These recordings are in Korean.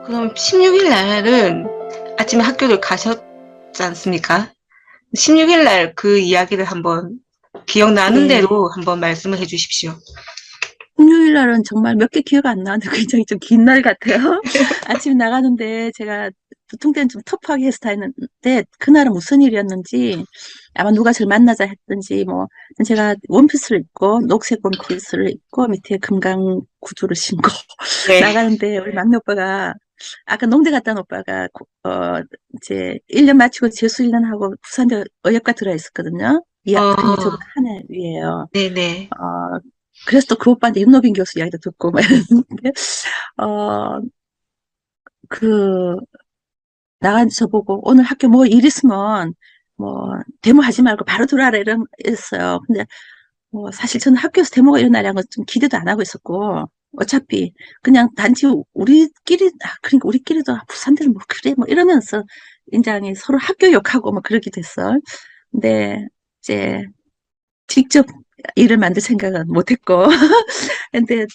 그럼 16일 날은 아침에 학교를 가셨지 않습니까? 16일 날 그 이야기를 한번 기억나는 네. 대로 한번 말씀을 해 주십시오. 금요일 날은 정말 몇 개 기억 안 나는데 굉장히 좀 긴 날 같아요. 아침에 나가는데 제가 보통 때는 좀 터프하게 헤어스타일인데 그날은 무슨 일이었는지 아마 누가 저를 만나자 했든지 뭐 제가 원피스를 입고 녹색 원피스를 입고 밑에 금강 구두를 신고 네. 나가는데 우리 막내 오빠가 아까 농대 갔다 온 오빠가 이제 1년 마치고 재수 1년 하고 부산대 어역과 들어 있었거든요. 근데 어, 저보다 한 해 위에요. 네네. 어, 그래서 또 그 오빠한테 윤노빈 교수 이야기도 듣고 막 이랬는데, 어, 그, 나간 저보고 오늘 학교 뭐 일 있으면 뭐 데모하지 말고 바로 들어와라 이랬어요. 근데 뭐 사실 저는 학교에서 데모가 일어나려는 건 좀 기대도 안 하고 있었고, 어차피 그냥 단지 우리끼리, 그러니까 우리끼리도 부산대는 뭐 그래 뭐 이러면서 인장이 서로 학교 욕하고 뭐 그러게 됐어. 근데 이제 직접 일을 만들 생각은 못 했고, 근데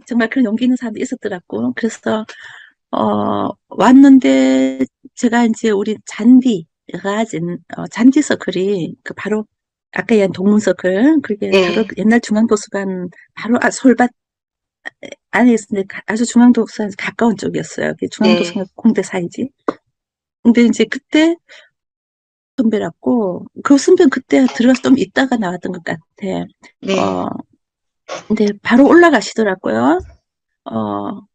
정말 그런 용기 있는 사람도 있었더라고. 그래서, 왔는데, 제가 이제 우리 잔디 서클이, 그 바로, 아까 얘기한 동문 서클, 그게 바로 네. 옛날 중앙도서관, 바로 솔밭 안에 있었는데, 아주 중앙도서관에서 가까운 쪽이었어요. 그게 네. 중앙도서관 공대 사이지. 근데 이제 그때 선배랐고, 그 선배는 그때 들어가서 좀 있다가 나왔던 것 같아. 네. 어, 근데 바로 올라가시더라고요.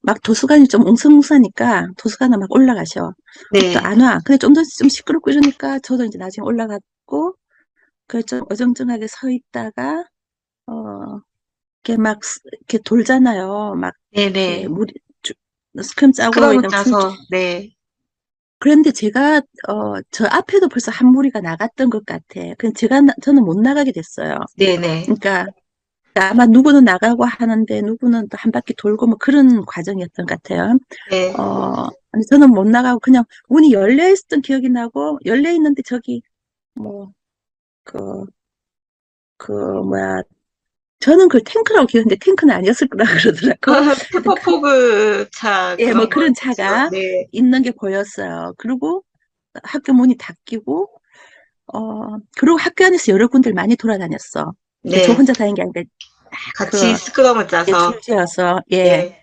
막 도서관이 좀 웅성웅성하니까 도서관에 막 올라가셔. 또 네. 안 와. 근데 좀 더 좀 시끄럽고 이러니까 저도 이제 나중에 올라갔고, 그 좀 어정쩡하게 서 있다가, 이렇게 막, 이렇게 돌잖아요. 막, 이렇게 네네. 주- 스크럼 짜고, 스크럼을 그냥 짜서, 네. 그런데 제가, 저 앞에도 벌써 한 무리가 나갔던 것 같아. 저는 못 나가게 됐어요. 네네. 그러니까, 아마 누구는 나가고 하는데 누구는 또 한 바퀴 돌고 뭐 그런 과정이었던 것 같아요. 네. 아니, 저는 못 나가고 그냥 문이 열려 있었던 기억이 나고 열려 있는데 저기 뭐 그 뭐야 저는 그걸 탱크라고 기억했는데 탱크는 아니었을 거라 그러더라고. 하여튼 페퍼포그 차 예, 뭐 그런 그런 거겠죠. 차가 네. 있는 게 보였어요. 그리고 학교 문이 닫히고 그리고 학교 안에서 여러 군데를 많이 돌아다녔어. 그러니까 저 네. 혼자 다닌 게 아니라 같이 그 스크럼을 예, 짜서, 줄지어서 예. 네.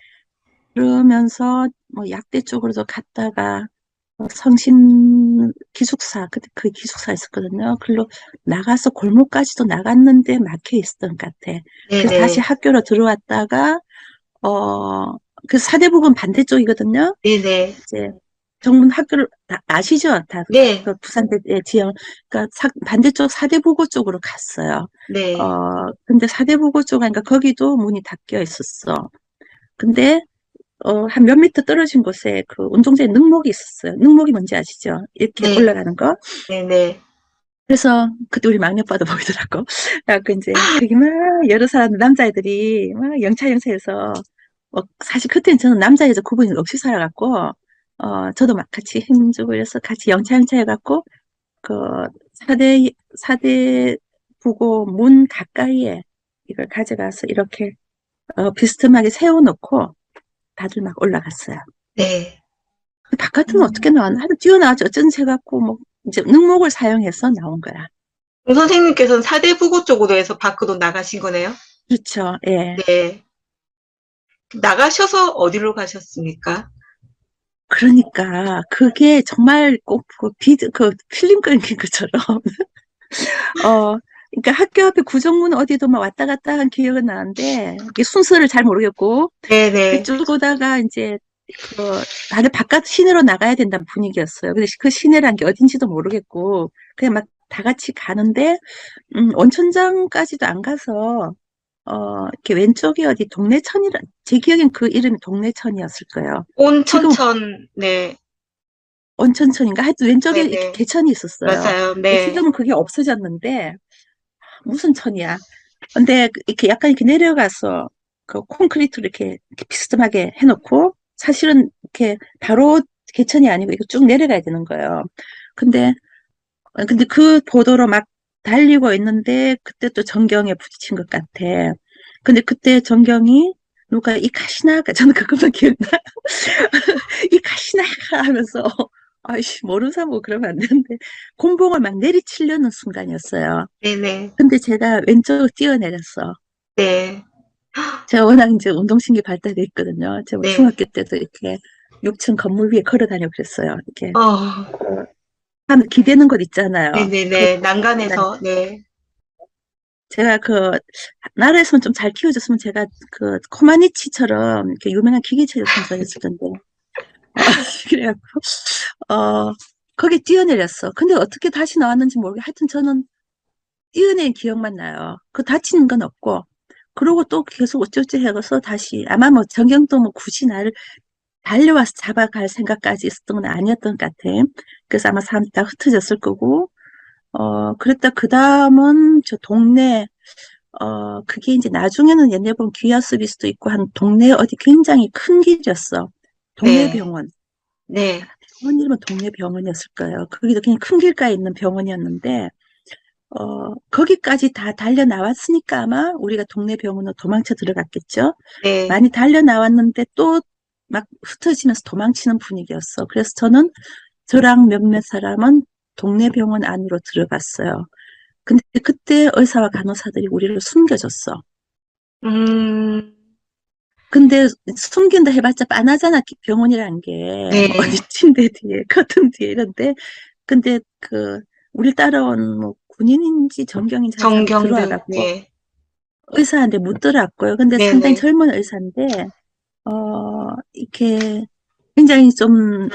그러면서 뭐 약대 쪽으로도 갔다가 성신 기숙사 그때 그 기숙사 있었거든요. 글로 나가서 골목까지도 나갔는데 막혀 있었던 것 같아. 그래서 다시 네네. 학교로 들어왔다가 그 사대부분 반대쪽이거든요. 네네. 이제 정문 학교를 아시죠? 다 네. 그 부산대 지역 그러니까 반대쪽 사대부고 쪽으로 갔어요. 네. 근데 사대부고 쪽 하니까 거기도 문이 닫혀 있었어. 근데 한 몇 미터 떨어진 곳에 그 운동장에 능목이 있었어요. 능목이 뭔지 아시죠? 이렇게 네. 올라가는 거. 네네. 그래서 그때 우리 막내 오빠도 보이더라고. 그래갖고 이제 거기 막 여러 사람 남자애들이 막 영차영차해서 사실 그때는 저는 남자 여자 구분이 없이 살아갖고 저도 막 같이 힘주고 이래서 같이 영차영차 해갖고 그 사대 부고 문 가까이에 이걸 가져가서 이렇게 비스듬하게 세워놓고 다들 막 올라갔어요. 네. 바깥은 음. 어떻게 나왔나? 하여튼 뛰어나왔죠. 어쩐지 해갖고, 뭐, 이제 능목을 사용해서 나온 거야. 선생님께서는 사대부고 쪽으로 해서 밖으로 나가신 거네요? 그렇죠. 예. 네. 나가셔서 어디로 가셨습니까? 그러니까, 그게 정말 꼭, 그 필름 끊긴 것처럼, 어, 그러니까 학교 앞에 구정문 어디도 막 왔다 갔다 한 기억은 나는데, 이게 순서를 잘 모르겠고, 네네. 그쪽 오다가 이제, 다들 바깥 시내로 나가야 된다는 분위기였어요. 근데 그 시내란 게 어딘지도 모르겠고, 그냥 막 다 같이 가는데, 원천장까지도 안 가서, 이렇게 왼쪽이 어디 동래천이라, 제 기억엔 그 이름이 동래천이었을 거예요. 지금 온천천, 네. 원천천인가? 하여튼 왼쪽에 이렇게 네네. 개천이 있었어요. 맞아요. 근데 네. 지금은 그게 없어졌는데, 무슨 천이야? 근데 이렇게 약간 이렇게 내려가서 그 콘크리트를 이렇게 비스듬하게 해놓고, 사실은 이렇게 바로 개천이 아니고 이거 쭉 내려가야 되는 거예요. 근데, 근데 그 보도로 막 달리고 있는데, 그때 또 전경에 부딪힌 것 같아. 근데 그때 전경이 누가 이 카시나가 저는 그것만 기억나. 이 다시 나가 하면서 아이씨 모르는 사람하고 그러면 안 되는데 곤봉을 막 내리치려는 순간이었어요. 네네. 근데 제가 왼쪽으로 뛰어내렸어. 네. 제가 워낙 이제 운동신경이 발달돼 있거든요. 제가 뭐 네. 중학교 때도 이렇게 6층 건물 위에 걸어 다니고 그랬어요. 이렇게 어, 하면 기대는 곳 있잖아요. 그거 네네네. 걸어 다니. 난간에서, 네. 제가 나라에서는 좀 잘 키워줬으면 제가 코마니치처럼 이렇게 유명한 기계체조 선수였을 텐데. 그래갖고 어 거기 뛰어내렸어. 근데 어떻게 다시 나왔는지 모르게 하여튼 저는 뛰어낸 기억만 나요. 그 다치는 건 없고. 그러고 또 계속 어쩌지 해서 다시 아마 뭐 정경도 뭐 굳이 나를 달려와서 잡아갈 생각까지 있었던 건 아니었던 것 같아. 그래서 아마 사람 다 흩어졌을 거고. 그랬다 그 다음은 저 동네 그게 이제 나중에는 옛날에 보면 귀화 서비스도 있고 한 동네 어디 굉장히 큰 길이었어. 동네 네. 병원. 네. 병원 이름은 동네 병원이었을 거예요. 거기도 그냥 큰 길가에 있는 병원이었는데, 거기까지 다 달려 나왔으니까 아마 우리가 동네 병원으로 도망쳐 들어갔겠죠. 네. 많이 달려 나왔는데 또 막 흩어지면서 도망치는 분위기였어. 그래서 저는 저랑 몇몇 사람은 동네 병원 안으로 들어갔어요. 근데 그때 의사와 간호사들이 우리를 숨겨줬어. 음, 근데 숨긴다 해봤자 빤하잖아, 병원이란 게. 뭐 어디 네. 침대 뒤에, 커튼 뒤에 이런데. 근데 우리 따라온 뭐 군인인지 정경인지 한 사람이 정경들, 들어와갖고 네. 의사한테 묻더라고요. 근데 상당히 네네. 젊은 의사인데, 이렇게 굉장히 좀,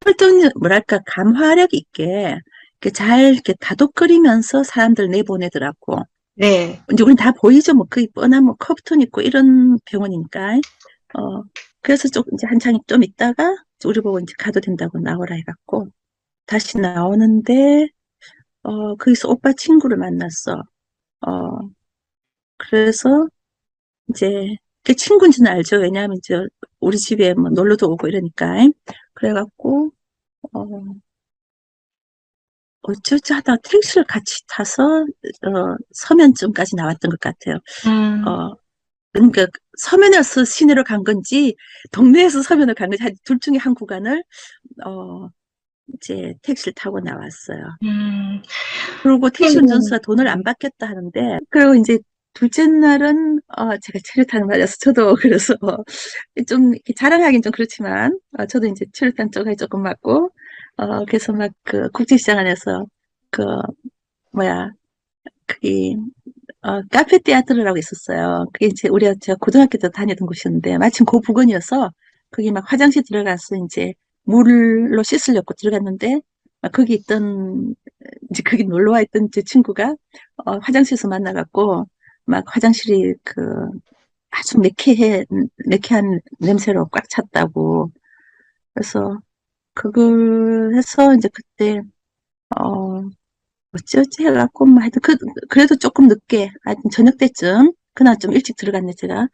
설득력, 뭐랄까, 감화력 있게, 이렇게 잘 이렇게 다독거리면서 사람들 내보내더라고. 네. 이제 우린 다 보이죠. 뭐, 거의 뻔한 뭐, 커브톤 있고 이런 병원이니까. 어, 그래서 좀 이제 한창 좀 있다가 우리 보고 이제 가도 된다고 나오라 해갖고 다시 나오는데, 거기서 오빠 친구를 만났어. 어, 그래서 이제 그 친구인지는 알죠. 왜냐하면 이제 우리 집에 뭐 놀러도 오고 이러니까. 그래갖고, 어, 어쩌지 하다가 택시를 같이 타서, 서면쯤까지 나왔던 것 같아요. 음, 어, 그러니까 서면에서 시내로 간 건지 동네에서 서면을 간 건지 둘 중에 한 구간을 어 이제 택시를 타고 나왔어요. 음, 그리고 택시 운전수가 돈을 안 네. 받겠다 하는데 그리고 이제 둘째 날은 제가 체류탄을 맞아서 저도 그래서 좀 이렇게 자랑하긴 좀 그렇지만 저도 이제 체류탄 쪽에 조금 맞고 그래서 막 그 국제시장 안에서 그 뭐야 그게 카페 테아트르라고 있었어요. 그게 이제 제가 고등학교 때 다니던 곳이었는데, 마침 그 부근이어서, 거기 막 화장실 들어가서 이제 물로 씻으려고 들어갔는데, 막 거기 이제 거기 놀러 와 있던 제 친구가, 화장실에서 만나갖고, 막 화장실이 아주 매캐한 냄새로 꽉 찼다고. 그래서 그걸 해서 이제 그때, 어, 어찌어찌 해갖고, 뭐 하여튼, 그래도 조금 늦게, 하여튼 저녁 때쯤, 그날 좀 일찍 들어갔네, 제가.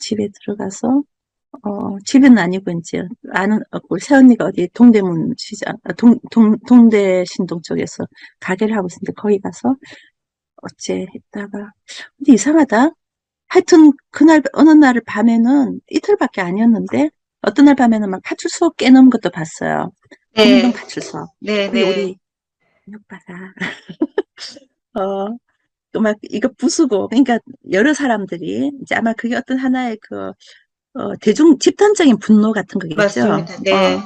집에 들어가서, 집은 아니고, 이제, 우리 새언니가 어디 동대문 시장, 동대 신동 쪽에서 가게를 하고 있었는데, 거기 가서, 어째 했다가, 근데 이상하다. 하여튼, 어느 날 밤에는 이틀밖에 아니었는데, 어떤 날 밤에는 막 파출소 깨놓은 것도 봤어요. 국민동 네. 파출소. 그게 네네. 우리, 오빠가 또 막 이거 부수고, 그러니까 여러 사람들이, 이제 아마 그게 어떤 하나의 집단적인 분노 같은 거겠죠. 맞습니다. 네.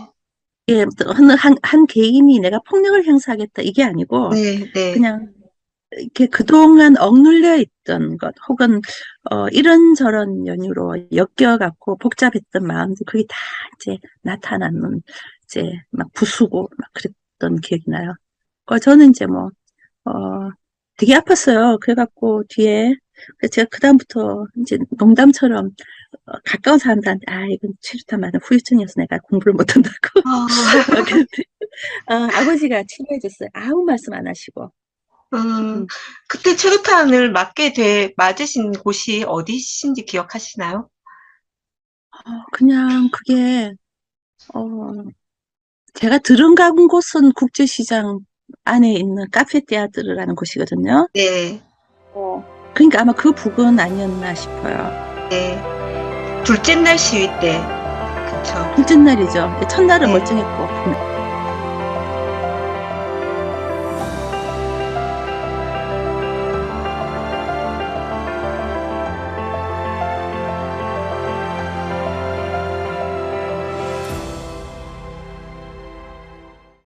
이게 또 한 개인이 내가 폭력을 행사하겠다, 이게 아니고, 네, 네. 그냥 이렇게 그동안 억눌려 있던 것, 혹은, 이런저런 연유로 엮여갖고 복잡했던 마음들, 그게 다 이제 나타나는, 이제 막 부수고, 막 그랬던 기억이 나요. 저는 이제 뭐, 어, 되게 아팠어요. 그래갖고 뒤에 그래서 제가 그다음부터 이제 농담처럼 가까운 사람들한테 이건 최루탄 맞은 후유증이어서 내가 공부를 못한다고. 아, 근데 아버지가 치료해줬어요. 아무 말씀 안 하시고. 음, 음, 그때 맞으신 곳이 어디신지 기억하시나요? 그냥 그게 어, 제가 들은 가본 곳은 국제시장 안에 있는 카페테아트르라는 곳이거든요. 네, 그러니까 아마 그 부근 아니었나 싶어요. 네. 둘째 날 시위 때, 그쵸. 둘째 날이죠. 첫날은 네. 멀쩡했고